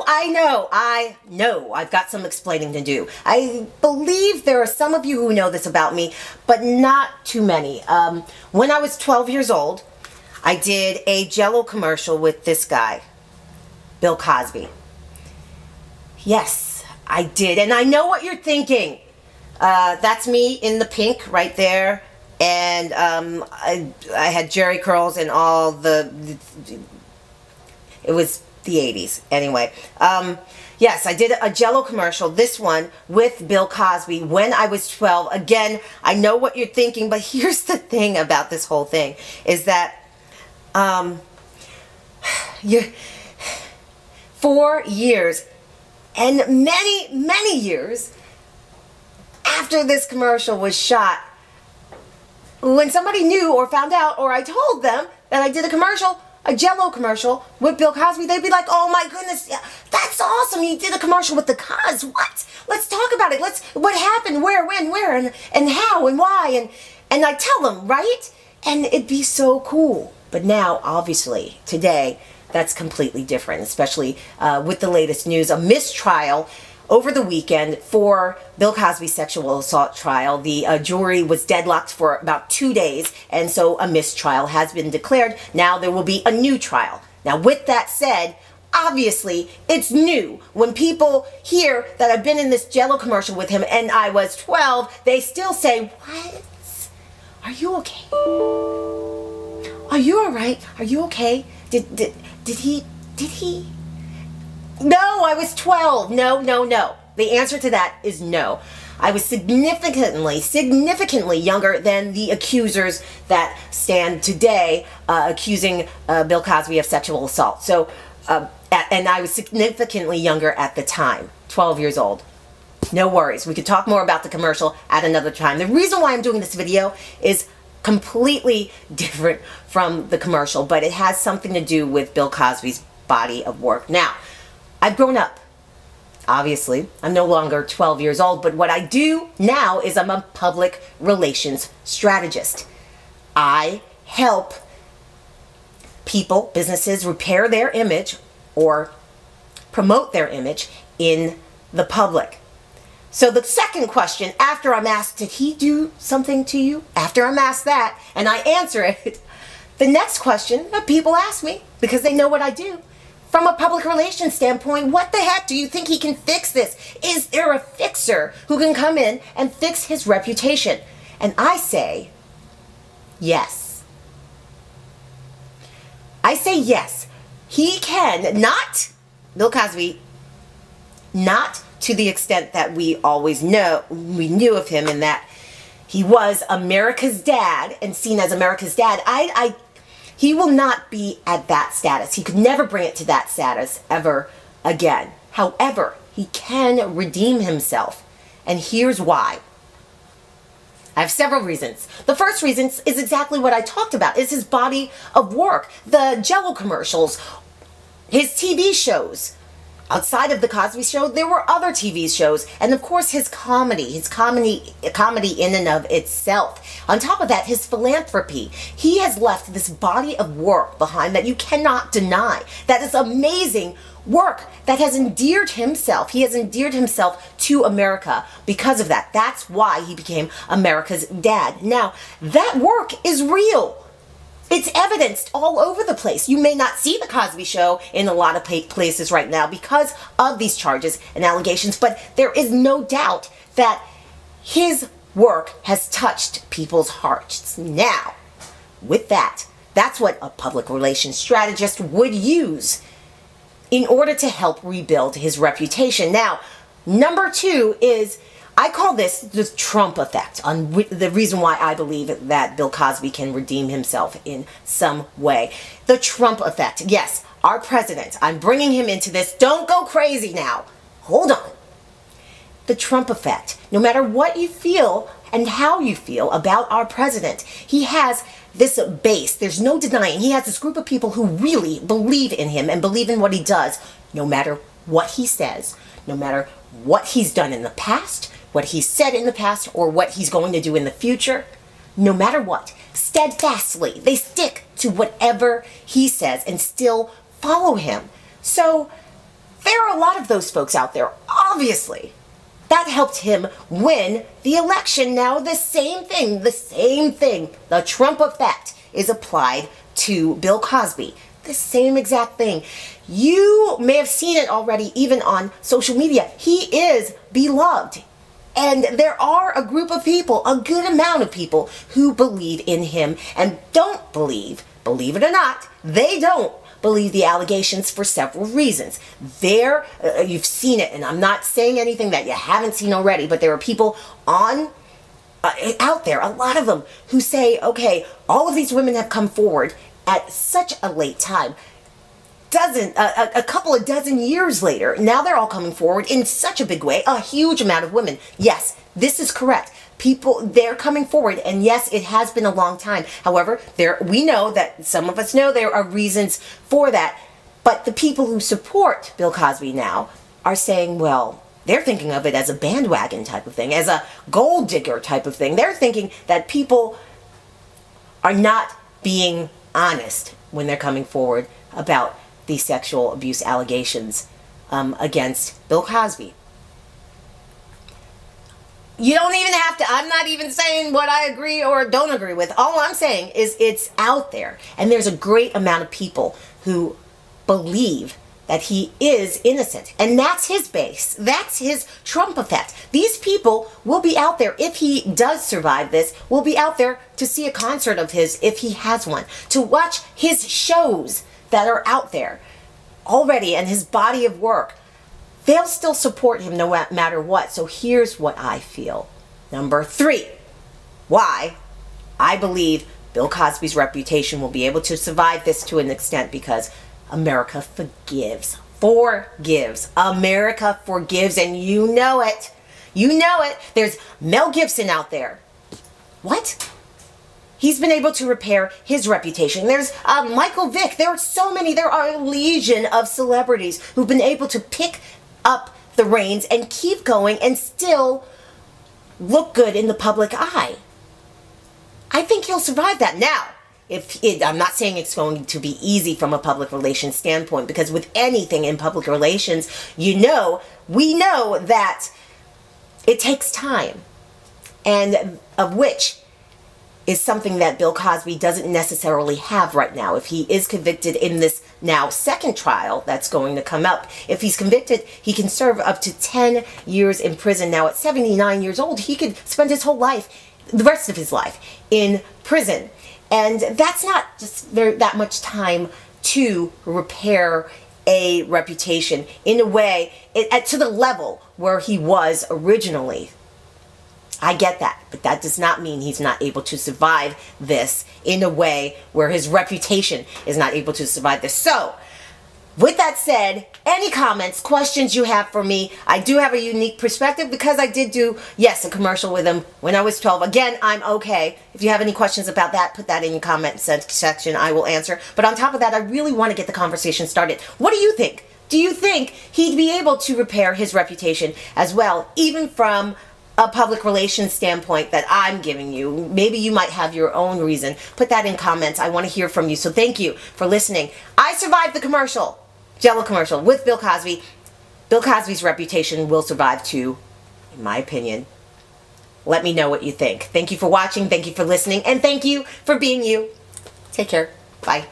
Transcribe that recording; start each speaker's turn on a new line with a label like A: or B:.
A: I know. I've got some explaining to do. I believe there are some of you who know this about me, but not too many. When I was 12 years old, I did a Jell-O commercial with this guy, Bill Cosby. Yes, I did. And I know what you're thinking. That's me in the pink right there. And I had jerry curls and all the it was the 80s. Anyway, yes, I did a Jell-O commercial, this one, with Bill Cosby when I was 12. Again, I know what you're thinking, but here's the thing about this whole thing, is that 4 years and many years after this commercial was shot, when somebody knew or found out, or I told them that I did a commercial, a Jell-O commercial with Bill Cosby, they'd be like, oh my goodness, that's awesome, you did a commercial with the Cos, what? Let's talk about it, what happened, where, when, where, and how, and why, and I tell them, right? And it'd be so cool. But now, obviously, today, that's completely different, especially with the latest news, a mistrial over the weekend for Bill Cosby's sexual assault trial. The jury was deadlocked for about 2 days, and so a mistrial has been declared. Now there will be a new trial. Now, with that said, obviously, it's new. When people hear that I've been in this Jell-O commercial with him and I was 12, they still say, what? Are you okay? Are you all right? Are you okay? Did he? No, I was 12. No. The answer to that is no. I was significantly younger than the accusers that stand today accusing Bill Cosby of sexual assault. So, and I was significantly younger at the time, 12 years old. No worries. We could talk more about the commercial at another time. The reason why I'm doing this video is completely different from the commercial, but it has something to do with Bill Cosby's body of work. Now, I've grown up. Obviously, I'm no longer 12 years old, but what I do now is I'm a public relations strategist. I help people, businesses, repair their image or promote their image in the public. So the second question, after I'm asked, did he do something to you? After I'm asked that, and I answer it, the next question that people ask me, because they know what I do, from a public relations standpoint, what the heck, do you think he can fix this? Is there a fixer who can come in and fix his reputation? And I say, yes. I say yes. He can, not, Bill Cosby, not to the extent that we always knew of him, in that he was America's dad and seen as America's dad. He will not be at that status. He could never bring it to that status ever again. However, he can redeem himself. And here's why. I have several reasons. The first reason is exactly what I talked about. Is his body of work. The Jell-O commercials, his TV shows. Outside of the Cosby Show, there were other TV shows, and of course his comedy in and of itself. On top of that, his philanthropy. He has left this body of work behind that you cannot deny. That is amazing work that has endeared himself. He has endeared himself to America because of that. That's why he became America's dad. Now, that work is real. It's evidenced all over the place. You may not see the Cosby Show in a lot of places right now because of these charges and allegations, but there is no doubt that his work has touched people's hearts. Now, with that, that's what a public relations strategist would use in order to help rebuild his reputation. Now, number two is, I call this the Trump effect, on the reason why I believe that Bill Cosby can redeem himself in some way. The Trump effect. Yes, our president. I'm bringing him into this. Don't go crazy now. Hold on. The Trump effect. No matter what you feel and how you feel about our president, he has this base. There's no denying. He has this group of people who really believe in him and believe in what he does, no matter what he says, no matter what he's done in the past, what he said in the past, or what he's going to do in the future. No matter what, steadfastly, they stick to whatever he says and still follow him. So There are a lot of those folks out there, obviously. That helped him win the election. Now the same thing, the Trump effect is applied to Bill Cosby. The same exact thing. You may have seen it already even on social media. He is beloved. And there are a group of people, a good amount of people, who believe in him and don't believe it or not, they don't believe the allegations for several reasons. You've seen it, and I'm not saying anything that you haven't seen already, but there are people out there, a lot of them, who say, okay, all of these women have come forward at such a late time. A couple of dozen years later, now they're all coming forward in such a big way, a huge amount of women. Yes, this is correct. They're coming forward, and yes, it has been a long time. However, we know that, some of us know there are reasons for that, but the people who support Bill Cosby now are saying, well, they're thinking of it as a bandwagon type of thing, as a gold digger type of thing. They're thinking that people are not being honest when they're coming forward about these sexual abuse allegations against Bill Cosby. You don't even have to, I'm not even saying what I agree or don't agree with. All I'm saying is it's out there. And there's a great amount of people who believe that he is innocent. And that's his base. That's his Trump effect. These people will be out there, if he does survive this, will be out there to see a concert of his, if he has one, to watch his shows that are out there already and his body of work. They'll still support him no matter what. So here's what I feel. Number 3, why I believe Bill Cosby's reputation will be able to survive this to an extent, because America forgives. Forgives. America forgives, and you know it. You know it. There's Mel Gibson out there. What? He's been able to repair his reputation. There's Michael Vick. There are so many. There are a legion of celebrities who've been able to pick up the reins and keep going and still look good in the public eye. I think he'll survive that. Now, I'm not saying it's going to be easy from a public relations standpoint, because with anything in public relations, we know that it takes time, and of which is something that Bill Cosby doesn't necessarily have right now. If he is convicted in this now second trial that's going to come up, if he's convicted, he can serve up to 10 years in prison. Now, at 79 years old, he could spend his whole life, the rest of his life, in prison. And that's not just that much time to repair a reputation in a way, to the level where he was originally. I get that, but that does not mean he's not able to survive this in a way where his reputation is not able to survive this. So, with that said, any comments, questions you have for me? I do have a unique perspective because I did do, yes, a commercial with him when I was 12. Again, I'm okay. If you have any questions about that, put that in your comment section. I will answer. But on top of that, I really want to get the conversation started. What do you think? Do you think he'd be able to repair his reputation as well, even from a public relations standpoint that I'm giving you? Maybe you might have your own reason. Put that in comments. I want to hear from you. So thank you for listening. I survived the commercial, Jello commercial, with Bill Cosby. Bill Cosby's reputation will survive too, in my opinion. Let me know what you think. Thank you for watching. Thank you for listening. And thank you for being you. Take care. Bye.